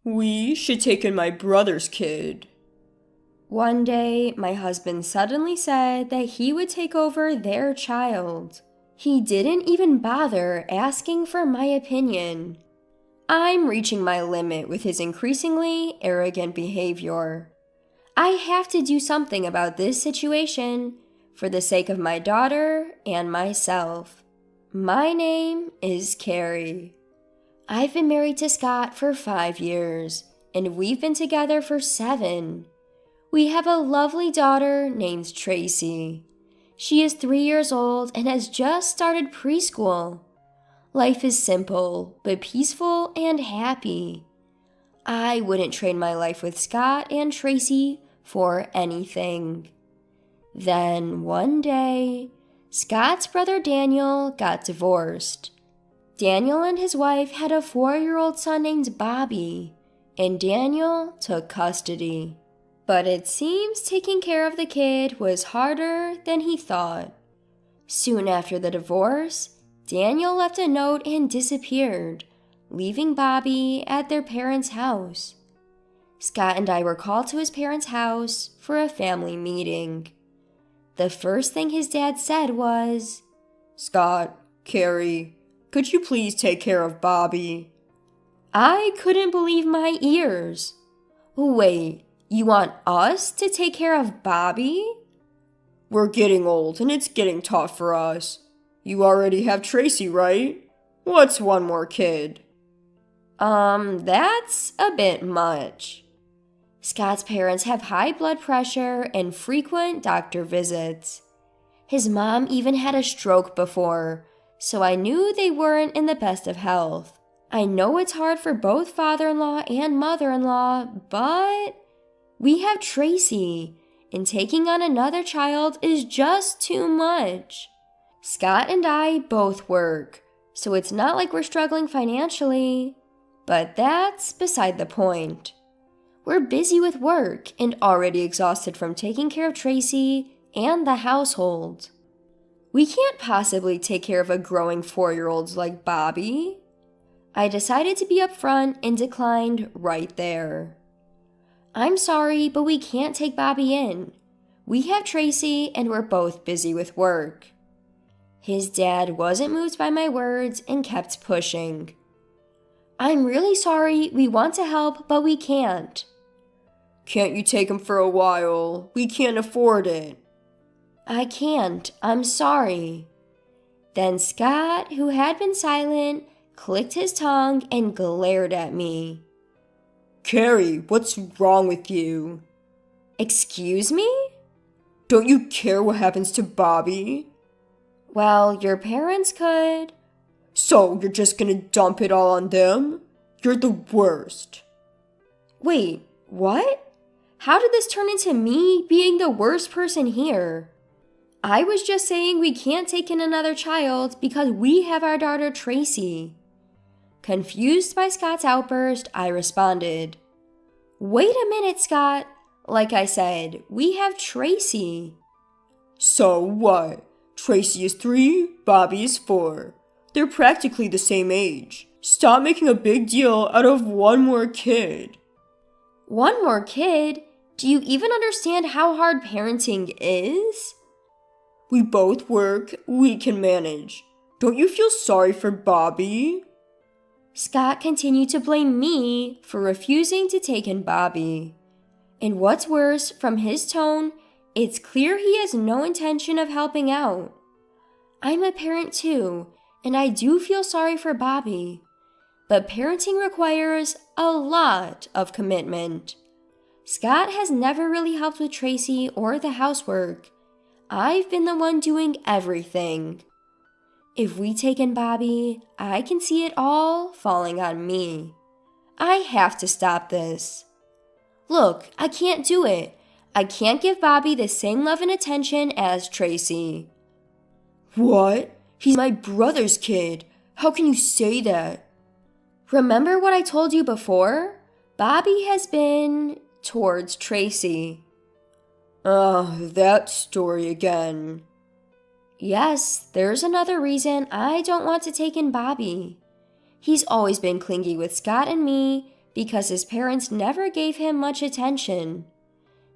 We should take in my brother's kid. One day, my husband suddenly said that he would take over their child. He didn't even bother asking for my opinion. I'm reaching my limit with his increasingly arrogant behavior. I have to do something about this situation for the sake of my daughter and myself. My name is Carrie. I've been married to Scott for 5 years, and we've been together for 7. We have a lovely daughter named Tracy. She is 3 years old and has just started preschool. Life is simple, but peaceful and happy. I wouldn't trade my life with Scott and Tracy for anything. Then one day, Scott's brother Daniel got divorced. Daniel and his wife had a 4-year-old son named Bobby, and Daniel took custody. But it seems taking care of the kid was harder than he thought. Soon after the divorce, Daniel left a note and disappeared, leaving Bobby at their parents' house. Scott and I were called to his parents' house for a family meeting. The first thing his dad said was, Scott, Carrie, could you please take care of Bobby? I couldn't believe my ears. Wait, you want us to take care of Bobby? We're getting old and it's getting tough for us. You already have Tracy, right? What's one more kid? That's a bit much. Scott's parents have high blood pressure and frequent doctor visits. His mom even had a stroke before, so I knew they weren't in the best of health. I know it's hard for both father-in-law and mother-in-law, but we have Tracy, and taking on another child is just too much. Scott and I both work, so it's not like we're struggling financially, but that's beside the point. We're busy with work and already exhausted from taking care of Tracy and the household. We can't possibly take care of a growing 4-year-old like Bobby. I decided to be upfront and declined right there. I'm sorry, but we can't take Bobby in. We have Tracy and we're both busy with work. His dad wasn't moved by my words and kept pushing. I'm really sorry, we want to help, but we can't. Can't you take him for a while? We can't afford it. I can't, I'm sorry. Then Scott, who had been silent, clicked his tongue and glared at me. Carrie, what's wrong with you? Excuse me? Don't you care what happens to Bobby? Well, your parents could. So you're just gonna dump it all on them? You're the worst. Wait, what? How did this turn into me being the worst person here? I was just saying we can't take in another child because we have our daughter Tracy. Confused by Scott's outburst, I responded, Wait a minute, Scott. Like I said, we have Tracy. So what? Tracy is 3, Bobby is 4. They're practically the same age. Stop making a big deal out of one more kid. One more kid? Do you even understand how hard parenting is? We both work, we can manage. Don't you feel sorry for Bobby? Scott continued to blame me for refusing to take in Bobby. And what's worse, from his tone, it's clear he has no intention of helping out. I'm a parent too, and I do feel sorry for Bobby. But parenting requires a lot of commitment. Scott has never really helped with Tracy or the housework. I've been the one doing everything. If we take in Bobby, I can see it all falling on me. I have to stop this. Look, I can't do it. I can't give Bobby the same love and attention as Tracy. What? He's my brother's kid. How can you say that? Remember what I told you before? Bobby has been towards Tracy. That story again. Yes, there's another reason I don't want to take in Bobby. He's always been clingy with Scott and me, because his parents never gave him much attention.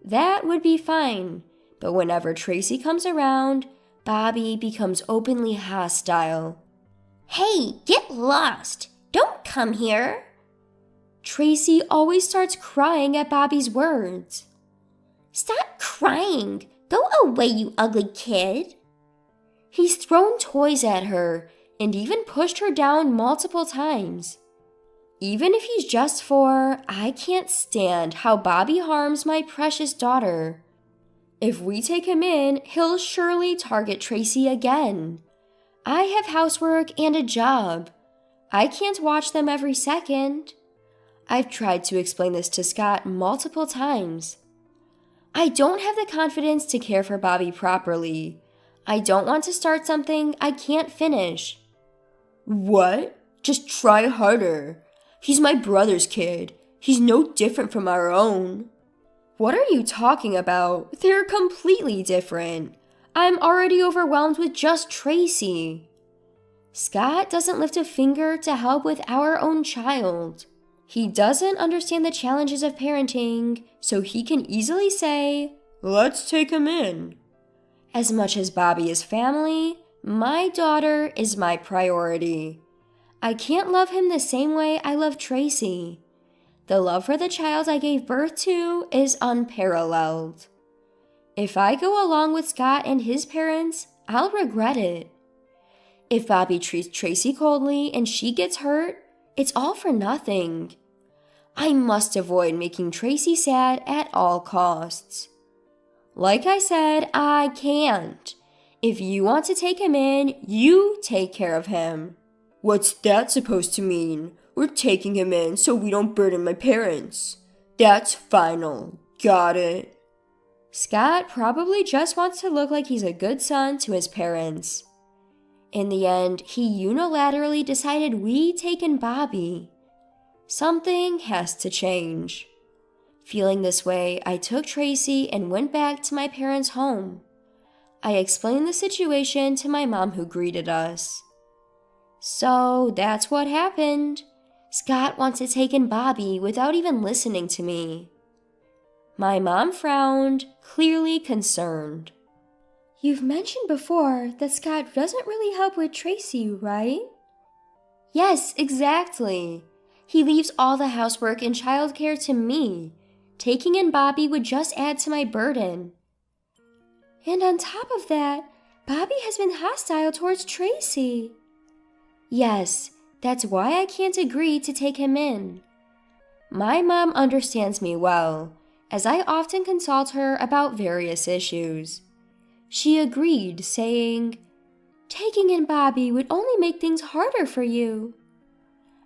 That would be fine, but whenever Tracy comes around, Bobby becomes openly hostile. Hey, get lost! Don't come here! Tracy always starts crying at Bobby's words. Stop crying! Go away, you ugly kid! He's thrown toys at her and even pushed her down multiple times. Even if he's just 4, I can't stand how Bobby harms my precious daughter. If we take him in, he'll surely target Tracy again. I have housework and a job. I can't watch them every second. I've tried to explain this to Scott multiple times. I don't have the confidence to care for Bobby properly. I don't want to start something I can't finish. What? Just try harder. He's my brother's kid. He's no different from our own. What are you talking about? They're completely different. I'm already overwhelmed with just Tracy. Scott doesn't lift a finger to help with our own child. He doesn't understand the challenges of parenting, so he can easily say, "Let's take him in." As much as Bobby is family, my daughter is my priority. I can't love him the same way I love Tracy. The love for the child I gave birth to is unparalleled. If I go along with Scott and his parents, I'll regret it. If Bobby treats Tracy coldly and she gets hurt, it's all for nothing. I must avoid making Tracy sad at all costs. Like I said, I can't. If you want to take him in, you take care of him. What's that supposed to mean? We're taking him in so we don't burden my parents. That's final. Got it? Scott probably just wants to look like he's a good son to his parents. In the end, he unilaterally decided we take in Bobby. Something has to change. Feeling this way, I took Tracy and went back to my parents' home. I explained the situation to my mom who greeted us. So that's what happened. Scott wants to take in Bobby without even listening to me. My mom frowned, clearly concerned. You've mentioned before that Scott doesn't really help with Tracy, right? Yes, exactly. He leaves all the housework and childcare to me. Taking in Bobby would just add to my burden. And on top of that, Bobby has been hostile towards Tracy. Yes, that's why I can't agree to take him in. My mom understands me well, as I often consult her about various issues. She agreed, saying, "Taking in Bobby would only make things harder for you."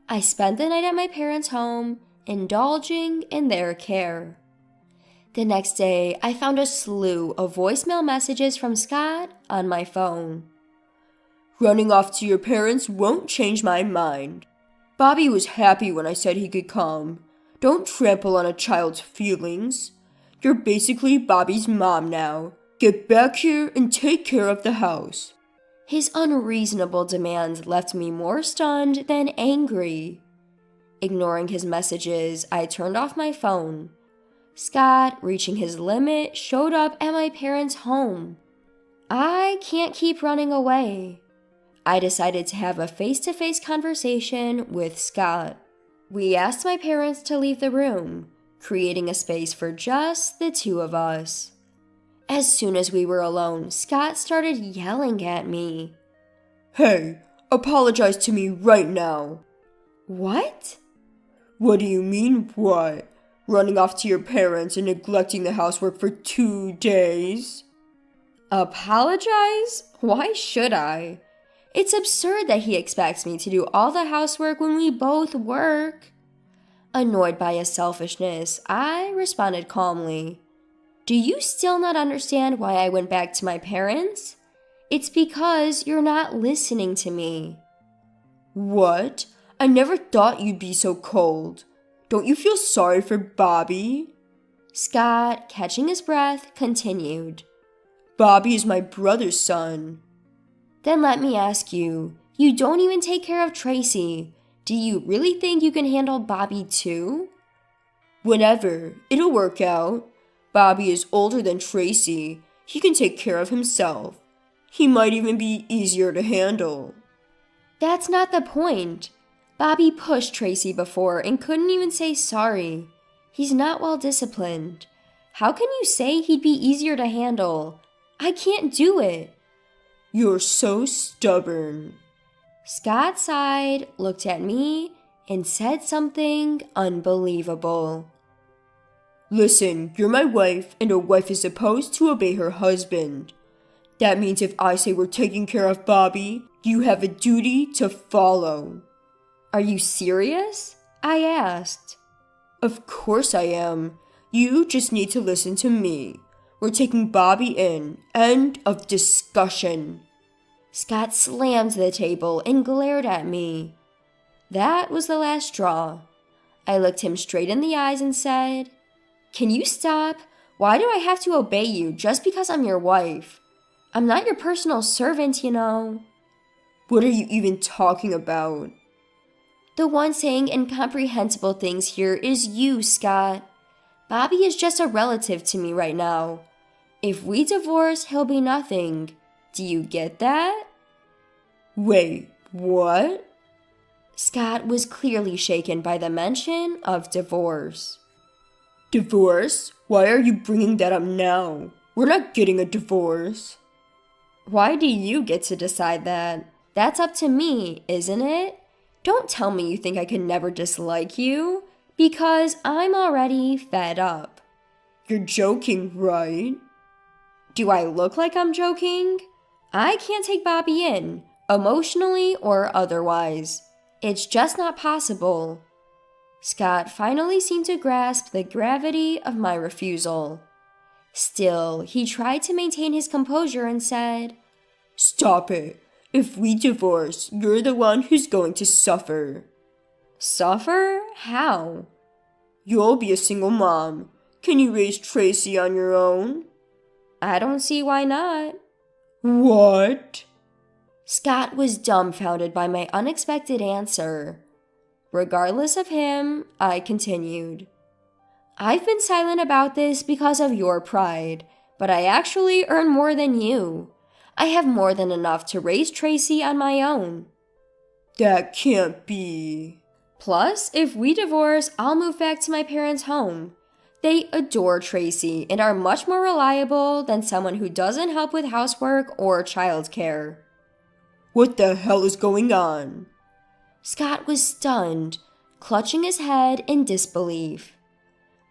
I spent the night at my parents' home, indulging in their care. The next day, I found a slew of voicemail messages from Scott on my phone. Running off to your parents won't change my mind. Bobby was happy when I said he could come. Don't trample on a child's feelings. You're basically Bobby's mom now. Get back here and take care of the house. His unreasonable demands left me more stunned than angry. Ignoring his messages, I turned off my phone. Scott, reaching his limit, showed up at my parents' home. I can't keep running away. I decided to have a face-to-face conversation with Scott. We asked my parents to leave the room, creating a space for just the two of us. As soon as we were alone, Scott started yelling at me. Hey, apologize to me right now. What? What do you mean, what? Running off to your parents and neglecting the housework for 2 days? Apologize? Why should I? It's absurd that he expects me to do all the housework when we both work. Annoyed by his selfishness, I responded calmly. Do you still not understand why I went back to my parents? It's because you're not listening to me. What? I never thought you'd be so cold. Don't you feel sorry for Bobby? Scott, catching his breath, continued. Bobby is my brother's son. Then let me ask you, you don't even take care of Tracy. Do you really think you can handle Bobby too? Whenever. It'll work out. Bobby is older than Tracy. He can take care of himself. He might even be easier to handle. That's not the point. Bobby pushed Tracy before and couldn't even say sorry. He's not well disciplined. How can you say he'd be easier to handle? I can't do it. You're so stubborn. Scott sighed, looked at me, and said something unbelievable. Listen, you're my wife, and a wife is supposed to obey her husband. That means if I say we're taking care of Bobby, you have a duty to follow. Are you serious? I asked. Of course I am. You just need to listen to me. We're taking Bobby in. End of discussion. Scott slammed the table and glared at me. That was the last straw. I looked him straight in the eyes and said, "Can you stop? Why do I have to obey you just because I'm your wife? I'm not your personal servant, you know." What are you even talking about? The one saying incomprehensible things here is you, Scott. Bobby is just a relative to me right now. If we divorce, he'll be nothing. Do you get that? Wait, what? Scott was clearly shaken by the mention of divorce. Divorce? Why are you bringing that up now? We're not getting a divorce. Why do you get to decide that? That's up to me, isn't it? Don't tell me you think I could never dislike you, because I'm already fed up. You're joking, right? Do I look like I'm joking? I can't take Bobby in, emotionally or otherwise. It's just not possible. Scott finally seemed to grasp the gravity of my refusal. Still, he tried to maintain his composure and said, Stop it. If we divorce, you're the one who's going to suffer. Suffer? How? You'll be a single mom. Can you raise Tracy on your own? I don't see why not. What? Scott was dumbfounded by my unexpected answer. Regardless of him, I continued. I've been silent about this because of your pride, but I actually earn more than you. I have more than enough to raise Tracy on my own. That can't be. Plus, if we divorce, I'll move back to my parents' home. They adore Tracy and are much more reliable than someone who doesn't help with housework or childcare. What the hell is going on? Scott was stunned, clutching his head in disbelief.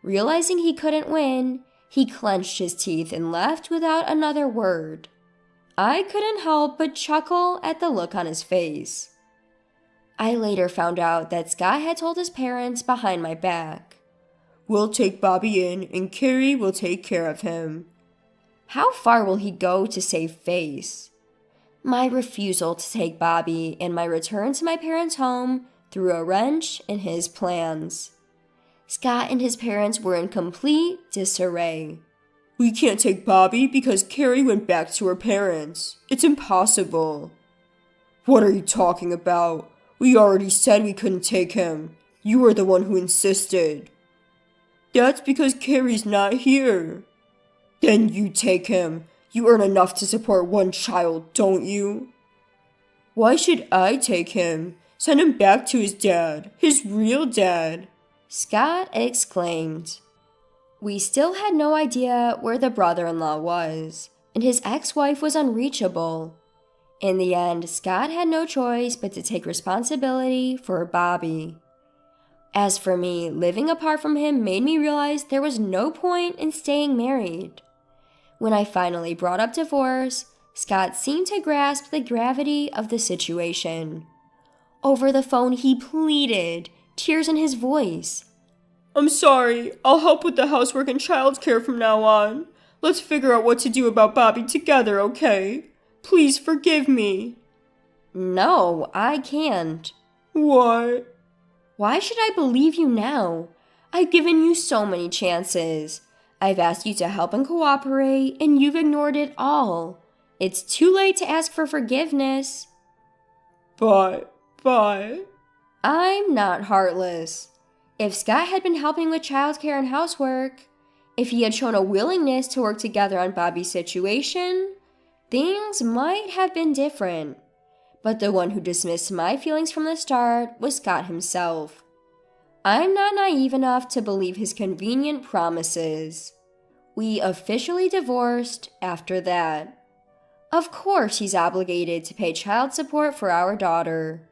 Realizing he couldn't win, he clenched his teeth and left without another word. I couldn't help but chuckle at the look on his face. I later found out that Scott had told his parents behind my back. We'll take Bobby in and Carrie will take care of him. How far will he go to save face? My refusal to take Bobby and my return to my parents' home threw a wrench in his plans. Scott and his parents were in complete disarray. We can't take Bobby because Carrie went back to her parents. It's impossible. What are you talking about? We already said we couldn't take him. You were the one who insisted. That's because Carrie's not here. Then you take him. You earn enough to support one child, don't you? Why should I take him? Send him back to his dad, his real dad. Scott exclaimed. We still had no idea where the brother-in-law was, and his ex-wife was unreachable. In the end, Scott had no choice but to take responsibility for Bobby. As for me, living apart from him made me realize there was no point in staying married. When I finally brought up divorce, Scott seemed to grasp the gravity of the situation. Over the phone, he pleaded, tears in his voice. I'm sorry. I'll help with the housework and childcare from now on. Let's figure out what to do about Bobby together, okay? Please forgive me. No, I can't. What? Why should I believe you now? I've given you so many chances. I've asked you to help and cooperate, and you've ignored it all. It's too late to ask for forgiveness. But... I'm not heartless. If Scott had been helping with childcare and housework, if he had shown a willingness to work together on Bobby's situation, things might have been different. But the one who dismissed my feelings from the start was Scott himself. I'm not naive enough to believe his convenient promises. We officially divorced after that. Of course he's obligated to pay child support for our daughter.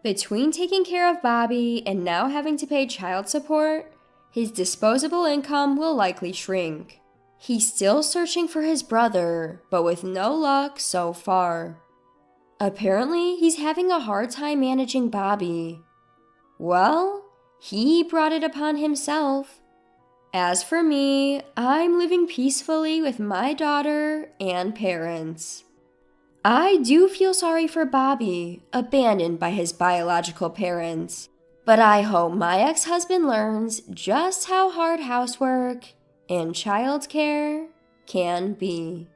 Between taking care of Bobby and now having to pay child support, his disposable income will likely shrink. He's still searching for his brother, but with no luck so far. Apparently, he's having a hard time managing Bobby. Well, he brought it upon himself. As for me, I'm living peacefully with my daughter and parents. I do feel sorry for Bobby, abandoned by his biological parents, but I hope my ex-husband learns just how hard housework and childcare can be.